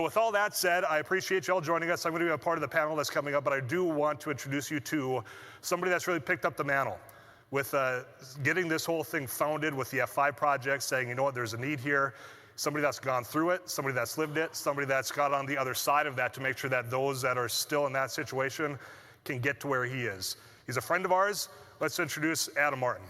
With all that said, I appreciate you all joining us. I'm going to be a part of the panel that's coming up, but I do want to introduce you to somebody that's really picked up the mantle with getting this whole thing founded with the F5 project, saying, you know what, there's a need here. Somebody that's gone through it, somebody that's lived it, somebody that's got on the other side of that to make sure that those that are still in that situation can get to where he is. He's a friend of ours. Let's introduce Adam Martin.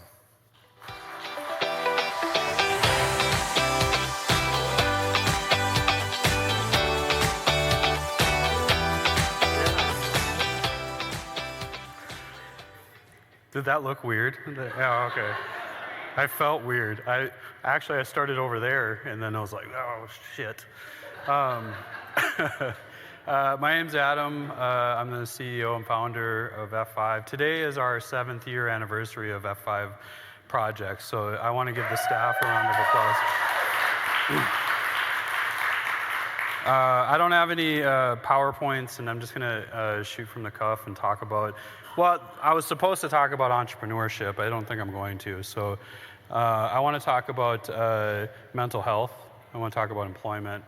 Did that look weird? Yeah, okay. I felt weird. I started over there, and then I was like, oh, shit. My name's Adam. I'm the CEO and founder of F5. Today is our 7th year anniversary of F5 project, so I want to give the staff a round of applause. I don't have any PowerPoints, and I'm just going to shoot from the cuff and talk about, well, I was supposed to talk about entrepreneurship. I don't think I'm going to. So I want to talk about mental health. I want to talk about employment,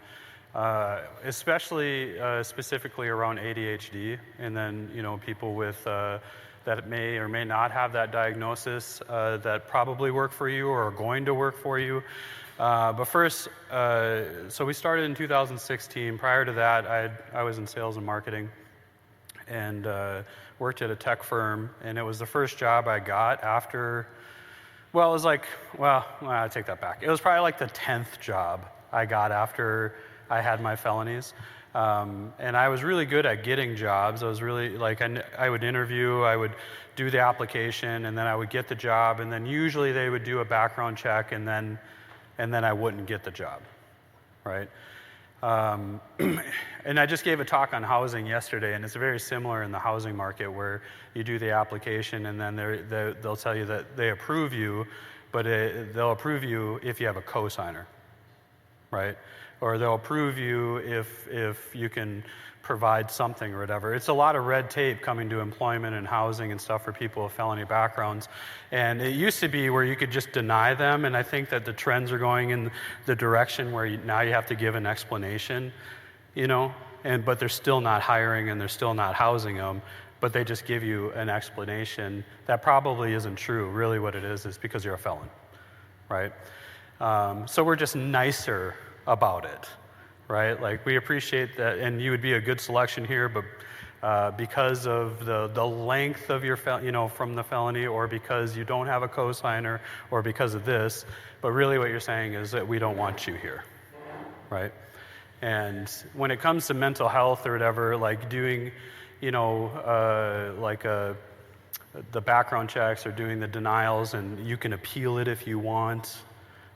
especially specifically around ADHD, and then people with that may or may not have that diagnosis that probably work for you or are going to work for you. But first, so we started in 2016. Prior to that, I was in sales and marketing and worked at a tech firm, and it was the first job I got after, well, it was like, I take that back. It was probably like the 10th job I got after I had my felonies. And I was really good at getting jobs. I was really, I would interview, I would do the application, and then I would get the job, and then usually they would do a background check, and then I wouldn't get the job, right? And I just gave a talk on housing yesterday, and it's very similar in the housing market where you do the application, and then they'll tell you that they approve you, but they'll approve you if you have a cosigner, right? Or they'll approve you if you can provide something or whatever. It's a lot of red tape coming to employment and housing and stuff for people with felony backgrounds. And it used to be where you could just deny them, and I think that the trends are going in the direction where now you have to give an explanation, but they're still not hiring and they're still not housing them, but they just give you an explanation that probably isn't true. Really what it is because you're a felon, right? So we're just nicer about it. Right? Like, we appreciate that, and you would be a good selection here, but because of the length of your, from the felony, or because you don't have a cosigner, or because of this, but really what you're saying is that we don't want you here, right? And when it comes to mental health or whatever, like doing, the background checks or doing the denials, and you can appeal it if you want,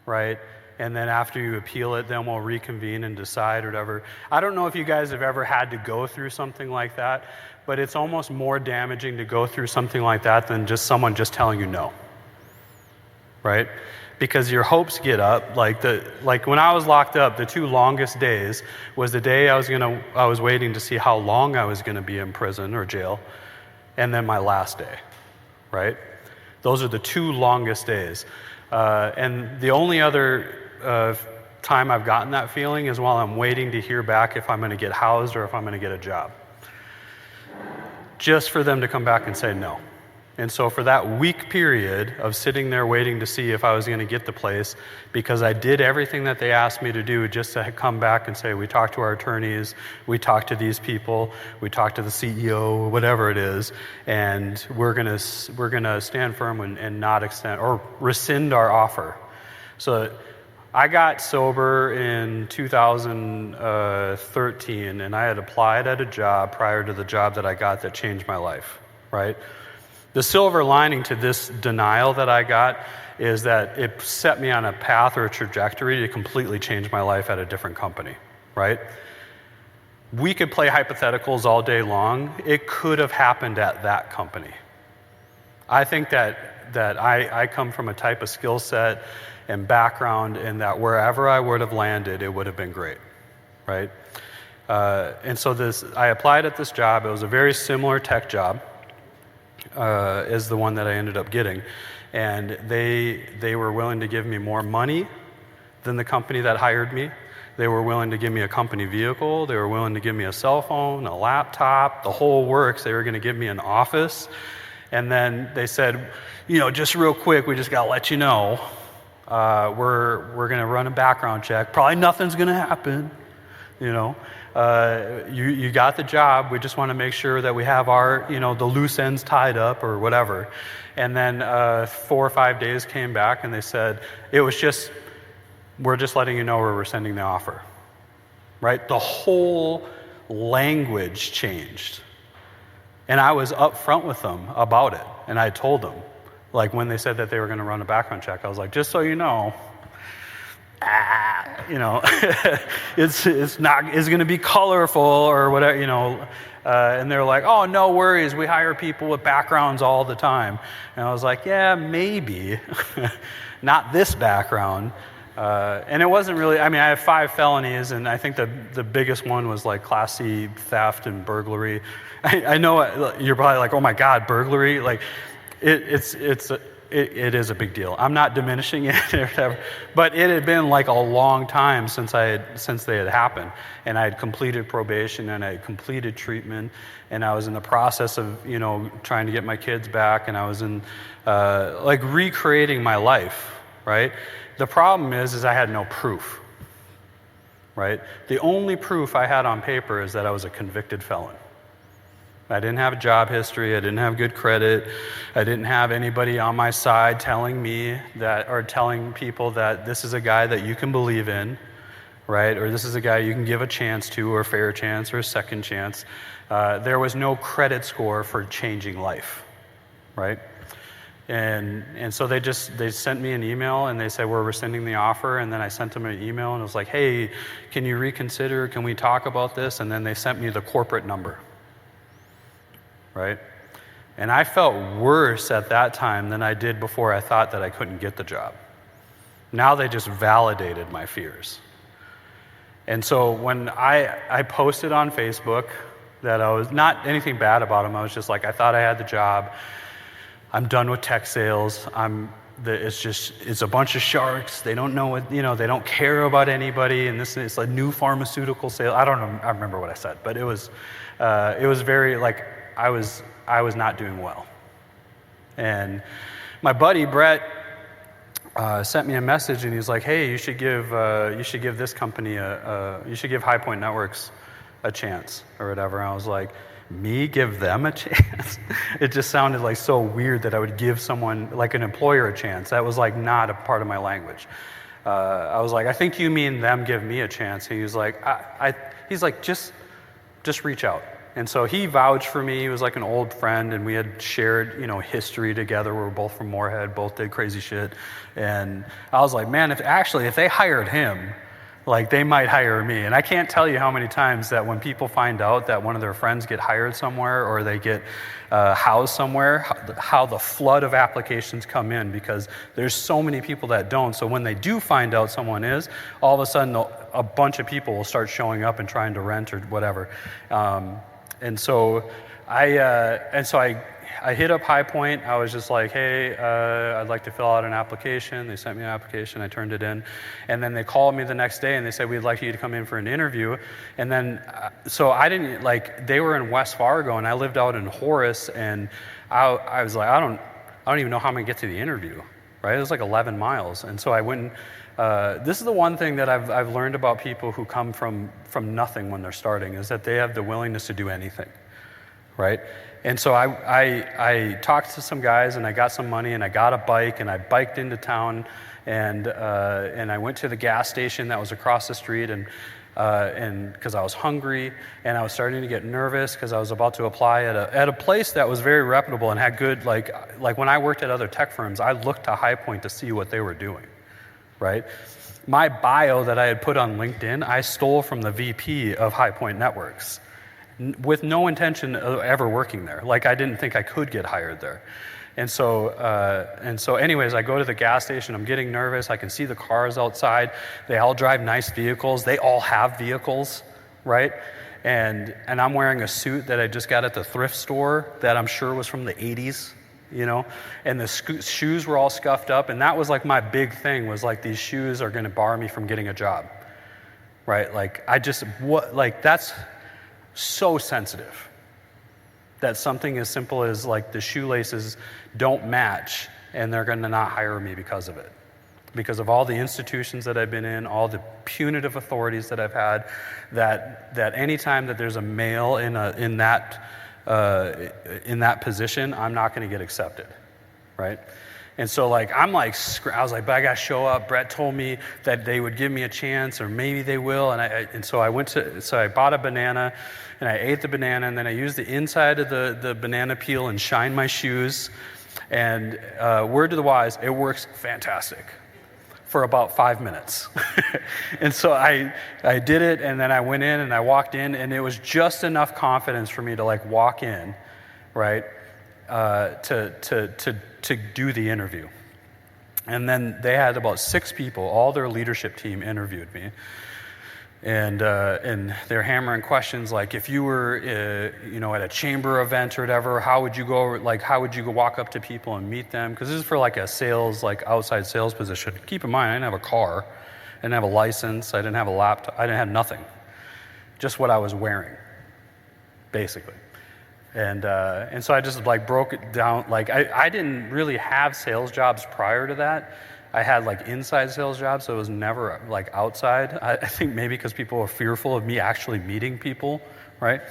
right? And then after you appeal it, then we'll reconvene and decide or whatever. I don't know if you guys have ever had to go through something like that, but it's almost more damaging to go through something like that than just someone just telling you no, right? Because your hopes get up. Like when I was locked up, the 2 longest days was the day I was waiting to see how long I was gonna be in prison or jail, and then my last day, right? Those are the 2 longest days. And the only other time I've gotten that feeling is while I'm waiting to hear back if I'm going to get housed or if I'm going to get a job. Just for them to come back and say no. And so for that week period of sitting there waiting to see if I was going to get the place, because I did everything that they asked me to do just to come back and say, we talked to our attorneys, we talked to these people, we talked to the CEO, whatever it is, and we're going to stand firm and not extend or rescind our offer. So I got sober in 2013, and I had applied at a job prior to the job that I got that changed my life, right? The silver lining to this denial that I got is that it set me on a path or a trajectory to completely change my life at a different company, right? We could play hypotheticals all day long. It could have happened at that company. I think that I come from a type of skill set and background, and that wherever I would have landed, it would have been great, right? And so I applied at this job. It was a very similar tech job as the one that I ended up getting. And they were willing to give me more money than the company that hired me. They were willing to give me a company vehicle. They were willing to give me a cell phone, a laptop, the whole works. They were going to give me an office. And then they said, just real quick, we just got to let you know, we're going to run a background check. Probably nothing's going to happen, you got the job. We just want to make sure that we have our, the loose ends tied up or whatever. And then 4 or 5 days came back and they said, we're just letting you know where we're sending the offer, right? The whole language changed. And I was upfront with them about it. And I told them, like when they said that they were going to run a background check, I was like, just so you know, it's going to be colorful or whatever, and they're like, oh, no worries, we hire people with backgrounds all the time. And I was like, yeah, maybe, not this background. And it wasn't really, I have 5 felonies, and I think the biggest one was like Class C theft and burglary. I know you're probably like, oh my God, burglary? Like, it is a big deal. I'm not diminishing it or whatever, but it had been like a long time since they had happened. And I had completed probation and I had completed treatment, and I was in the process of, trying to get my kids back, and I was in like recreating my life, right? The problem is I had no proof, right? The only proof I had on paper is that I was a convicted felon. I didn't have a job history. I didn't have good credit. I didn't have anybody on my side telling me that, or telling people that this is a guy that you can believe in, right? Or this is a guy you can give a chance to, or a fair chance, or a second chance. There was no credit score for changing life, right? And so they sent me an email and they said, we're rescinding the offer. And then I sent them an email and it was like, hey, can you reconsider? Can we talk about this? And then they sent me the corporate number, right? And I felt worse at that time than I did before I thought that I couldn't get the job. Now they just validated my fears. And so when I posted on Facebook that I was not anything bad about them, I was just like, I thought I had the job. I'm done with tech sales. It's a bunch of sharks. They don't know what, they don't care about anybody. And it's a new pharmaceutical sale. I don't know. I remember what I said, but it was very like I was not doing well. And my buddy Brett sent me a message, and he's like, "Hey, you should give this company you should give High Point Networks a chance or whatever." And I was like, me give them a chance? It just sounded like so weird that I would give someone, like an employer, a chance. That was like not a part of my language. I was like, I think you mean them give me a chance. And he was like, he's like, just reach out. And so he vouched for me. He was like an old friend, and we had shared, history together. We were both from Moorhead, both did crazy shit. And I was like, man, if they hired him, like they might hire me. And I can't tell you how many times that when people find out that one of their friends get hired somewhere or they get housed somewhere, how the flood of applications come in, because there's so many people that don't. So when they do find out someone is, all of a sudden a bunch of people will start showing up and trying to rent or whatever. And so I hit up High Point. I was just like, hey, I'd like to fill out an application. They sent me an application. I turned it in. And then they called me the next day, and they said, we'd like you to come in for an interview. And then, so I didn't, they were in West Fargo, and I lived out in Horace, and I was like, I don't even know how I'm going to get to the interview, right? It was like 11 miles. And so I went and, this is the one thing that I've learned about people who come from nothing when they're starting, is that they have the willingness to do anything, right? And so I talked to some guys, and I got some money, and I got a bike, and I biked into town, and I went to the gas station that was across the street, and because I was hungry, and I was starting to get nervous because I was about to apply at a place that was very reputable and had good, like when I worked at other tech firms, I looked to High Point to see what they were doing, right? My bio that I had put on LinkedIn, I stole from the VP of High Point Networks, with no intention of ever working there. Like, I didn't think I could get hired there. And so anyways, I go to the gas station. I'm getting nervous. I can see the cars outside. They all drive nice vehicles. They all have vehicles, right? And I'm wearing a suit that I just got at the thrift store that I'm sure was from the 80s, and the shoes were all scuffed up. And that was like my big thing, was like, these shoes are going to bar me from getting a job. right? Like, that's so sensitive. That something as simple as like the shoelaces don't match and they're going to not hire me because of it. Because of all the institutions that I've been in, all the punitive authorities that I've had, that anytime that there's a male in that position, I'm not going to get accepted, right? And so like I was like, but I got to show up. Brett told me that they would give me a chance, or maybe they will. And so I bought a banana, and I ate the banana, and then I used the inside of the banana peel and shined my shoes. And word to the wise, it works fantastic for about 5 minutes. And so I did it, and then I went in and I walked in, and it was just enough confidence for me to like walk in, right, to do the interview. And then they had about 6 people, all their leadership team interviewed me. And they're hammering questions like, if you were, at a chamber event or whatever, how would you go walk up to people and meet them? Because this is for like a sales, like outside sales position. Keep in mind, I didn't have a car, I didn't have a license, I didn't have a laptop, I didn't have nothing. Just what I was wearing, basically. And so I just like broke it down. Like I didn't really have sales jobs prior to that. I had like inside sales jobs, so it was never like outside. I think maybe because people were fearful of me actually meeting people, right?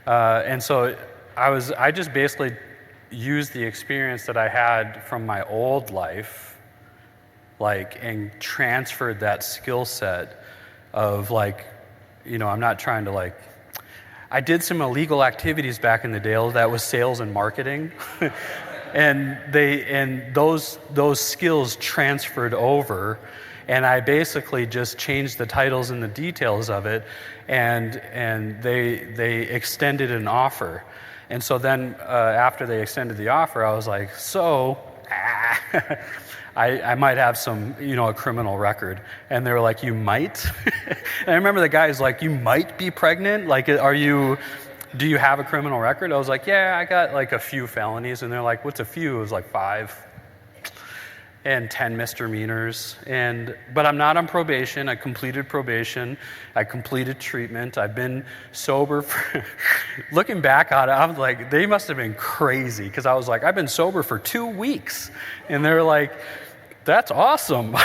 And so I just basically used the experience that I had from my old life, like, and transferred that skill set of like, I'm not trying to like, I did some illegal activities back in the day that was sales and marketing. And those skills transferred over, and I basically just changed the titles and the details of it, and they extended an offer. And so then after they extended the offer, I was like, I might have some, a criminal record. And they were like, you might? And I remember the guy's like, you might be pregnant? Like, do you have a criminal record? I was like, yeah, I got like a few felonies. And they're like, what's a few? It was like 5 and 10 misdemeanors. But I'm not on probation. I completed probation. I completed treatment. I've been sober for, looking back on it, I'm like, they must have been crazy. Because I was like, I've been sober for 2 weeks. And they're like, that's awesome.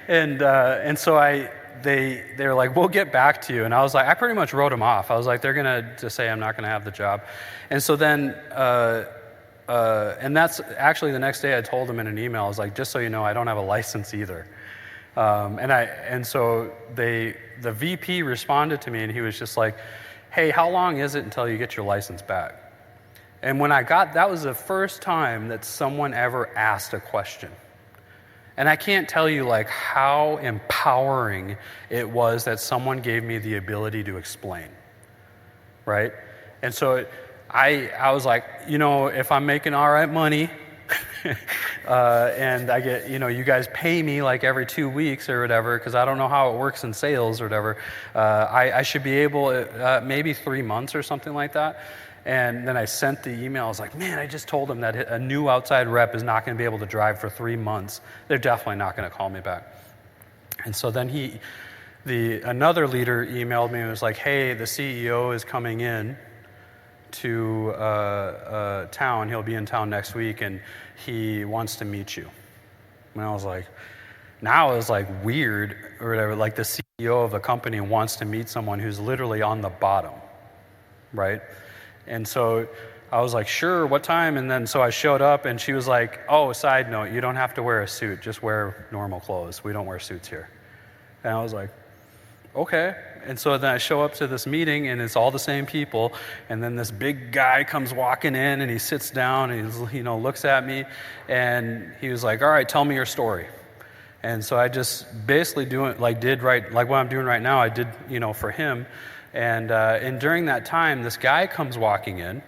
And so they were like, we'll get back to you. And I was like, I pretty much wrote them off. I was like, they're going to just say I'm not going to have the job. And so then, and that's actually the next day I told them in an email, I was like, just so you know, I don't have a license either. And so the VP responded to me, and he was just like, hey, how long is it until you get your license back? And when that was the first time that someone ever asked a question. And I can't tell you like how empowering it was that someone gave me the ability to explain, right? And so I was like, if I'm making all right money, and I get, you guys pay me like every 2 weeks or whatever, because I don't know how it works in sales or whatever, I should be able, maybe 3 months or something like that. And then I sent the email. I was like, man, I just told them that a new outside rep is not going to be able to drive for 3 months. They're definitely not going to call me back. And so then another leader emailed me and was like, hey, the CEO is coming in to town. He'll be in town next week, and he wants to meet you. And I was like, now it's like weird or whatever. Like the CEO of a company wants to meet someone who's literally on the bottom, right? And so I was like, sure, what time? And then so I showed up, and she was like, oh, side note, you don't have to wear a suit. Just wear normal clothes. We don't wear suits here. And I was like, okay. And so then I show up to this meeting, and it's all the same people. And then this big guy comes walking in, and he sits down, and he looks at me, and he was like, all right, tell me your story. And so I just basically did what I'm doing right now. I did, for him. And during that time, this guy comes walking in,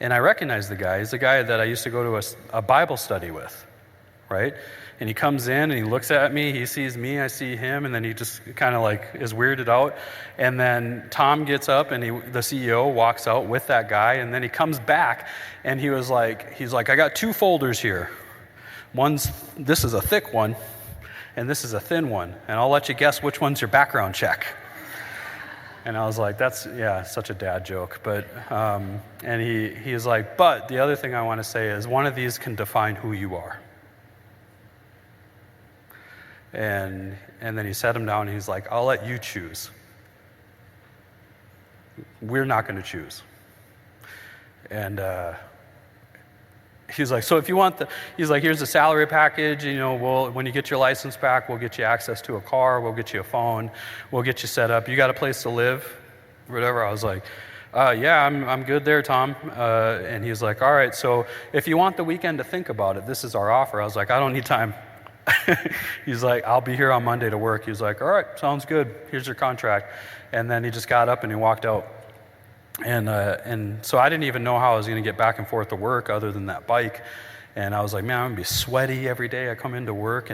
and I recognize the guy. He's the guy that I used to go to a Bible study with, right? And he comes in, and he looks at me. He sees me, I see him, and then he just kind of like is weirded out. And then Tom gets up, and the CEO walks out with that guy, and then he comes back, and he's like, I got 2 folders here. This is a thick one, and this is a thin one, and I'll let you guess which one's your background check. And I was like, that's, yeah, such a dad joke. But, and he was like, but the other thing I want to say is one of these can define who you are. And then he sat him down and he's like, I'll let you choose. We're not going to choose. And he's like, so if you want he's like, here's the salary package, when you get your license back, we'll get you access to a car, we'll get you a phone, we'll get you set up. You got a place to live, whatever. I was like, yeah, I'm good there, Tom. And he's like, all right, so if you want the weekend to think about it, this is our offer. I was like, I don't need time. He's like, I'll be here on Monday to work. He was like, all right, sounds good. Here's your contract. And then he just got up and he walked out. And so I didn't even know how I was going to get back and forth to work other than that bike. And I was like, man, I'm going to be sweaty every day I come into work.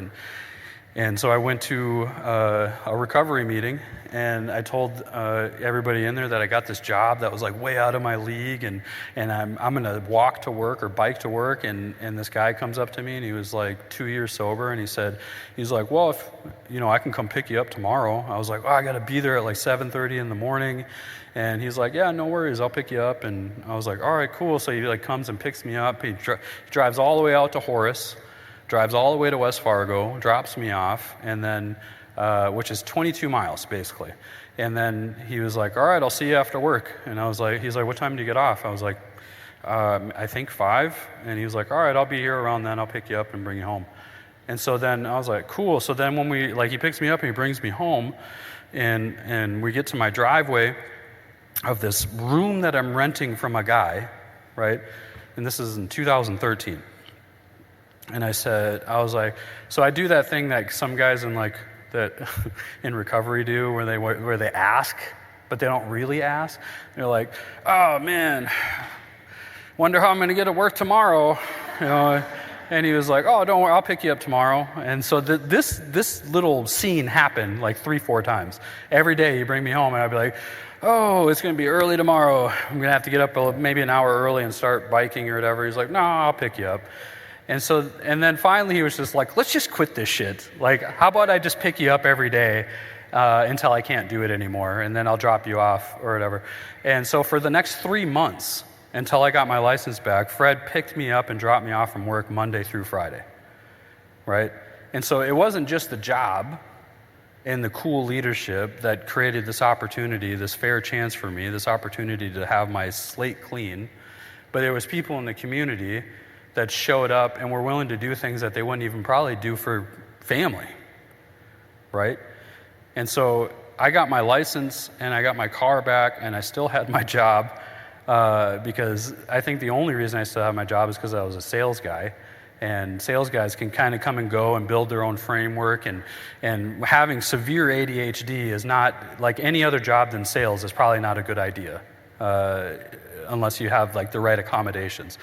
And so I went to a recovery meeting, and I told everybody in there that I got this job that was like way out of my league, and I'm going to walk to work or bike to work. And this guy comes up to me, and he was like 2 years sober, and he's like, well, if I can come pick you up tomorrow. I was like, oh, I got to be there at like 7:30 in the morning. And he's like, yeah, no worries, I'll pick you up. And I was like, all right, cool. So he like comes and picks me up. He drives all the way out to Horace, drives all the way to West Fargo, drops me off, and then, which is 22 miles basically. And then he was like, all right, I'll see you after work. And I was like, he's like, what time do you get off? I was like, I think 5. And he was like, all right, I'll be here around then. I'll pick you up and bring you home. And so then I was like, cool. So then when he picks me up and he brings me home, and we get to my driveway of this room that I'm renting from a guy, right? And this is in 2013. And I was like, so I do that thing that some guys that in recovery do, where they ask, but they don't really ask. They're like, oh man, wonder how I'm going to get to work tomorrow, And he was like, oh, don't worry, I'll pick you up tomorrow. And so this little scene happened like 3-4 times. Every day he'd bring me home, and I'd be like, oh, it's going to be early tomorrow. I'm going to have to get up maybe an hour early and start biking or whatever. He's like, no, I'll pick you up. And then finally he was just like, let's just quit this shit. Like, how about I just pick you up every day until I can't do it anymore, and then I'll drop you off or whatever. And so for the next 3 months, until I got my license back, Fred picked me up and dropped me off from work Monday through Friday, right? And so it wasn't just the job and the cool leadership that created this opportunity, this fair chance for me, this opportunity to have my slate clean, but there was people in the community that showed up and were willing to do things that they wouldn't even probably do for family, right? And so I got my license and I got my car back, and I still had my job because I think the only reason I still have my job is because I was a sales guy. And sales guys can kind of come and go and build their own framework, and having severe ADHD is not, like any other job than sales, is probably not a good idea unless you have like the right accommodations.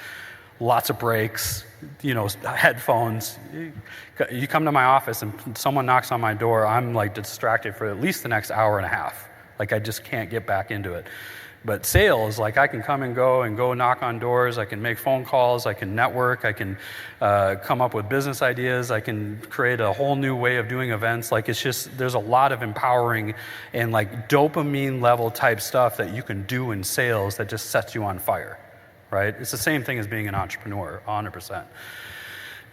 Lots of breaks, headphones. You come to my office and someone knocks on my door, I'm like distracted for at least the next hour and a half. Like I just can't get back into it. But sales, like I can come and go knock on doors, I can make phone calls, I can network, I can come up with business ideas, I can create a whole new way of doing events. Like it's just, there's a lot of empowering and like dopamine level type stuff that you can do in sales that just sets you on fire, right? It's the same thing as being an entrepreneur, 100%.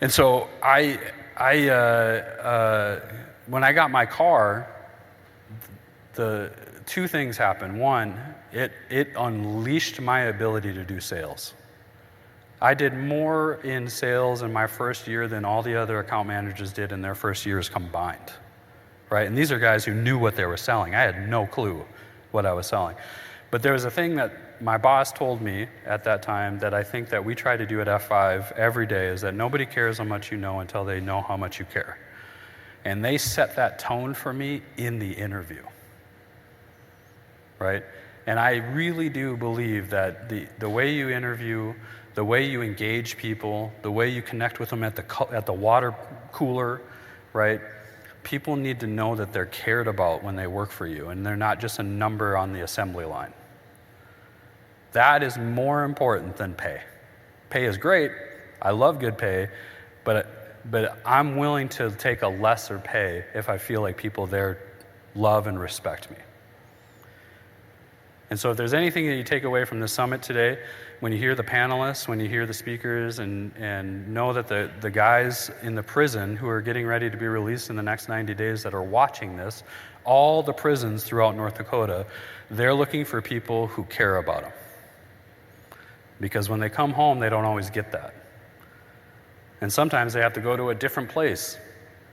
And so when I got my car, the 2 things happened. One, it unleashed my ability to do sales. I did more in sales in my first year than all the other account managers did in their first years combined, right? And these are guys who knew what they were selling. I had no clue what I was selling. But there was a thing that my boss told me at that time that I think that we try to do at F5 every day, is that nobody cares how much you know until they know how much you care. And they set that tone for me in the interview, right? And I really do believe that the way you interview, the way you engage people, the way you connect with them at the water cooler, right? People need to know that they're cared about when they work for you, and they're not just a number on the assembly line. That is more important than pay. Pay is great. I love good pay, but but I'm willing to take a lesser pay if I feel like people there love and respect me. And so if there's anything that you take away from the summit today, when you hear the panelists, when you hear the speakers, and know that the guys in the prison who are getting ready to be released in the next 90 days that are watching this, all the prisons throughout North Dakota, they're looking for people who care about them. Because when they come home, they don't always get that. And sometimes they have to go to a different place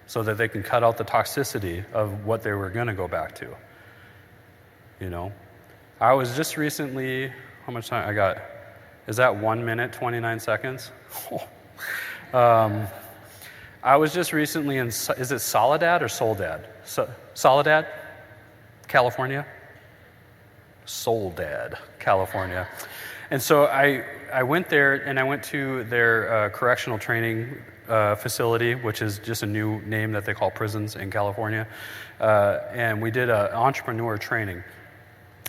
so that they can cut out the toxicity of what they were going to go back to. You know? I was just recently, how much time I got? Is that 1 minute, 29 seconds? I was just recently in, is it Soledad or Soledad? Soledad, California? Soledad, California. And so I went there, and I went to their correctional training facility, which is just a new name that they call prisons in California. And we did an entrepreneur training.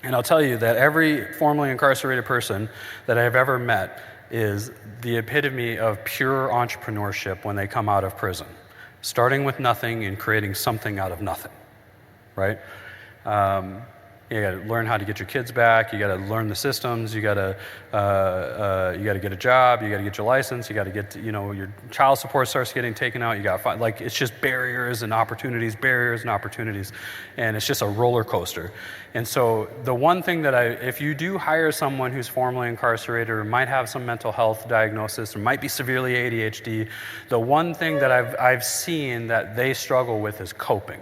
And I'll tell you that every formerly incarcerated person that I've ever met is the epitome of pure entrepreneurship when they come out of prison, starting with nothing and creating something out of nothing, right? You got to learn how to get your kids back. You got to learn the systems. You got to get a job. You got to get your license. You got to get, your child support starts getting taken out. You got to find, it's just barriers and opportunities, and it's just a roller coaster. And so the one thing that if you do hire someone who's formerly incarcerated or might have some mental health diagnosis or might be severely ADHD, the one thing that I've seen that they struggle with is coping,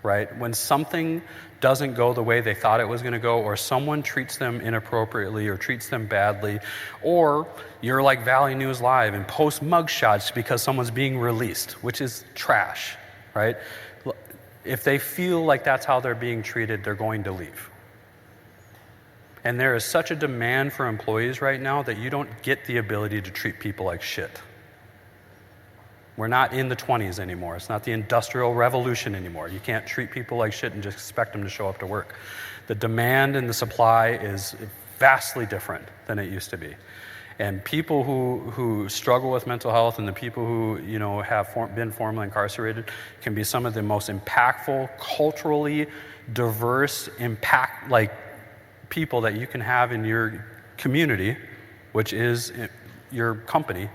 right? When something doesn't go the way they thought it was going to go, or someone treats them inappropriately or treats them badly, or you're like Valley News Live and post mugshots because someone's being released, which is trash, right? If they feel like that's how they're being treated, they're going to leave. And there is such a demand for employees right now that you don't get the ability to treat people like shit. We're not in the 20s anymore. It's not the Industrial Revolution anymore. You can't treat people like shit and just expect them to show up to work. The demand and the supply is vastly different than it used to be. And people who struggle with mental health and the people who have been formerly incarcerated can be some of the most impactful, culturally diverse, people that you can have in your community, which is your company.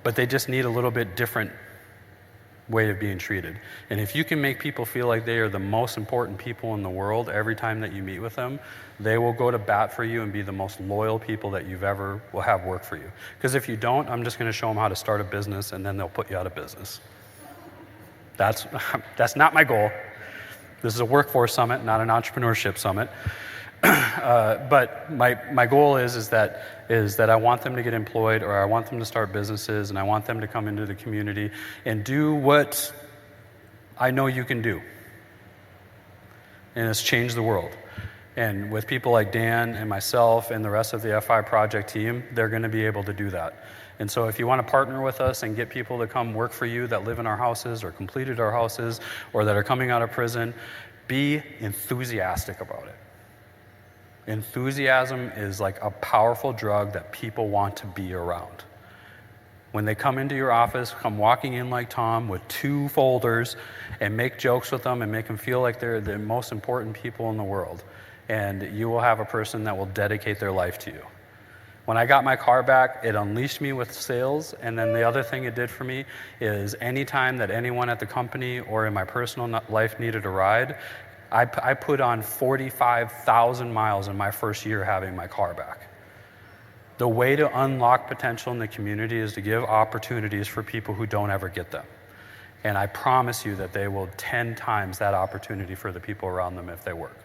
But they just need a little bit different way of being treated. And if you can make people feel like they are the most important people in the world every time that you meet with them, they will go to bat for you and be the most loyal people that you've ever will have work for you. Because if you don't, I'm just going to show them how to start a business and then they'll put you out of business. That's not my goal. This is a workforce summit, not an entrepreneurship summit. But my goal is that I want them to get employed, or I want them to start businesses, and I want them to come into the community and do what I know you can do. And it's change the world. And with people like Dan and myself and the rest of the F5 project team, they're going to be able to do that. And so if you want to partner with us and get people to come work for you that live in our houses or completed our houses or that are coming out of prison, be enthusiastic about it. Enthusiasm is like a powerful drug that people want to be around. When they come into your office, come walking in like Tom with 2 folders and make jokes with them and make them feel like they're the most important people in the world. And you will have a person that will dedicate their life to you. When I got my car back, it unleashed me with sales. And then the other thing it did for me is anytime that anyone at the company or in my personal life needed a ride, I put on 45,000 miles in my first year having my car back. The way to unlock potential in the community is to give opportunities for people who don't ever get them. And I promise you that they will 10 times that opportunity for the people around them if they work.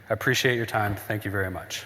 I appreciate your time. Thank you very much.